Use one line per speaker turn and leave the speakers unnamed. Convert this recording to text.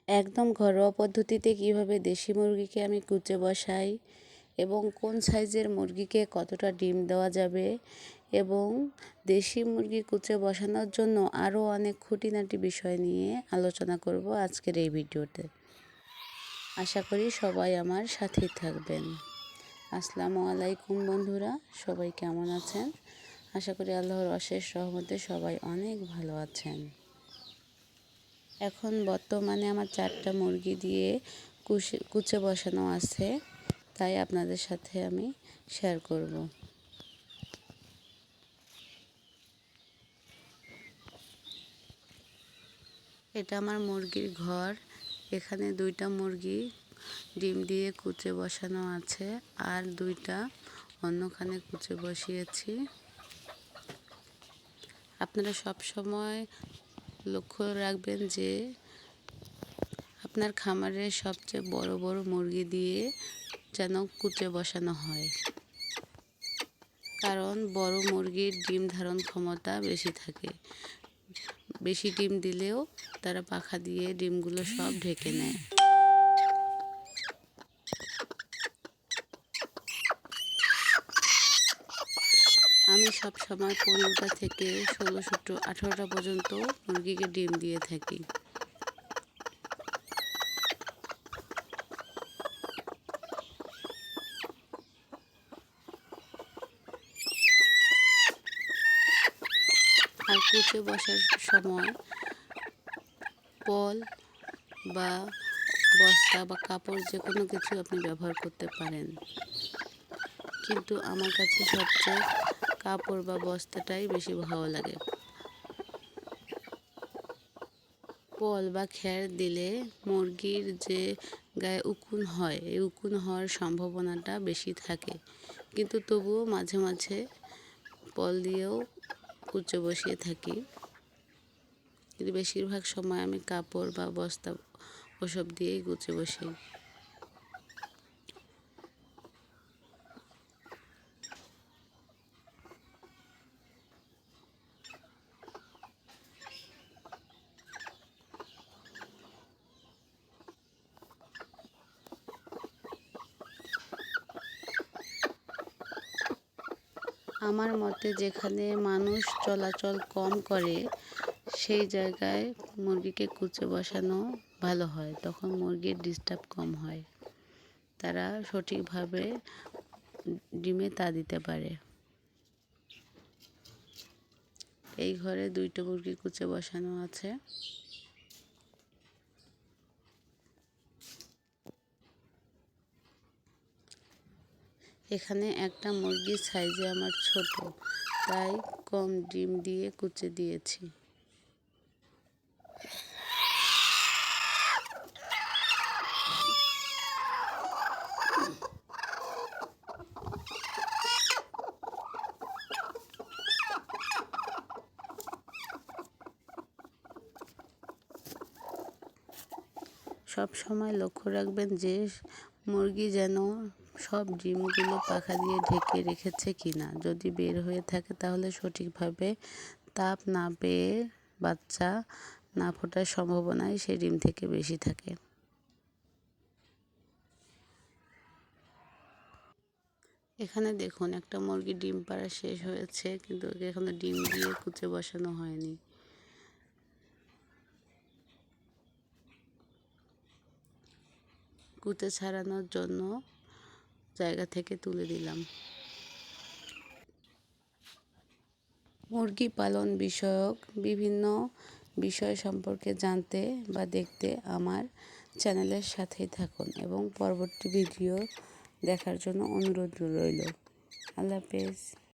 একদম ঘরোয়া পদ্ধতিতে কিভাবে দেশি মুরগিকে আমি কুচে বসাই এবং কোন সাইজের মুরগিকে কতটা ডিম দেওয়া যাবে এবং দেশি মুরগি কুচে বসানোর জন্য আরও অনেক খুঁটিনাটি বিষয় নিয়ে আলোচনা করব আজকের এই ভিডিওতে। আশা করি সবাই আমার সাথেই থাকবেন। আসসালামু আলাইকুম বন্ধুরা, সবাই কেমন আছেন? আশা করি আল্লাহর অশেষ রহমতে সবাই অনেক ভালো আছেন। এখন বর্তমানে আমার 4টা মুরগি দিয়ে কুচে বসানো আছে, তাই আপনাদের সাথে আমি শেয়ার করব। এটা আমার মুরগির ঘর। এখানে 2টা মুরগি ডিম দিয়ে কুচে বসানো আছে আর 2টা অন্যখানে কুচে বসিয়েছি। আপনারা সব সময় লক্ষ্য রাখবেন যে আপনার খামারে সবচেয়ে বড় বড় মুরগি দিয়ে যেন কুচে বসানো হয়, কারণ বড় মুরগির ডিম ধারণ ক্ষমতা বেশি থাকে। বেশি ডিম দিলেও তারা পাখা দিয়ে ডিমগুলো সব ঢেকে নেয়। আমি সব সময় 15টা থেকে 16, 18টা পর্যন্ত মুরগিকে ডিম দিয়ে থাকি। আর কুচে বসার সময় পল বা বস্তা বা কাপড় যে কোনো কিছু আপনি ব্যবহার করতে পারেন, কিন্তু আমার কাছে সবচেয়ে কাপড় বা বস্তাটাই বেশি ভালো লাগে। পল বা খ্যার দিলে মুরগির যে গায়ে উকুন হয়, এই উকুন হওয়ার সম্ভাবনাটা বেশি থাকে, কিন্তু তবুও মাঝে মাঝে পল দিয়েও কুচে বসিয়ে থাকি। কিন্তু বেশিরভাগ সময় আমি কাপড় বা বস্তা ওসব দিয়েই কুচে বসাই। আমার মতে যেখানে মানুষ চলাচল কম করে সেই জায়গায় মুরগিকে কুচে বসানো ভালো হয়, তখন মুরগির ডিস্টার্ব কম হয়, তারা সঠিকভাবে ডিমে তা দিতে পারে। এই ঘরে 2টো মুরগি কুচে বসানো আছে। এখানে একটা মুরগির সাইজে আমার ছোট, তাই কম ডিম দিয়ে কুচে দিয়েছি। সব সময় লক্ষ্য রাখবেন যে মুরগি যেন সব ডিমগুলো পাখা দিয়ে ঢেকে রেখেছে কিনা। যদি বের হয়ে থাকে তাহলে সঠিকভাবে তাপ না পেয়ে বাচ্চা না ফোটার সম্ভাবনাই সেই ডিম থেকে বেশি থাকে। এখানে দেখুন, একটা মুরগি ডিম পাড়া শেষ হয়েছে, কিন্তু এখনো ডিম দিয়ে কুচে বসানো হয়নি। কুচে ছাড়ানোর জন্য জায়গা থেকে তুলে দিলাম। মুরগি পালন বিষয়ক বিভিন্ন বিষয় সম্পর্কে জানতে বা দেখতে আমার চ্যানেলের সাথেই থাকুন এবং পরবর্তী ভিডিও দেখার জন্য অনুরোধ রইল। আল্লাহ হাফেজ।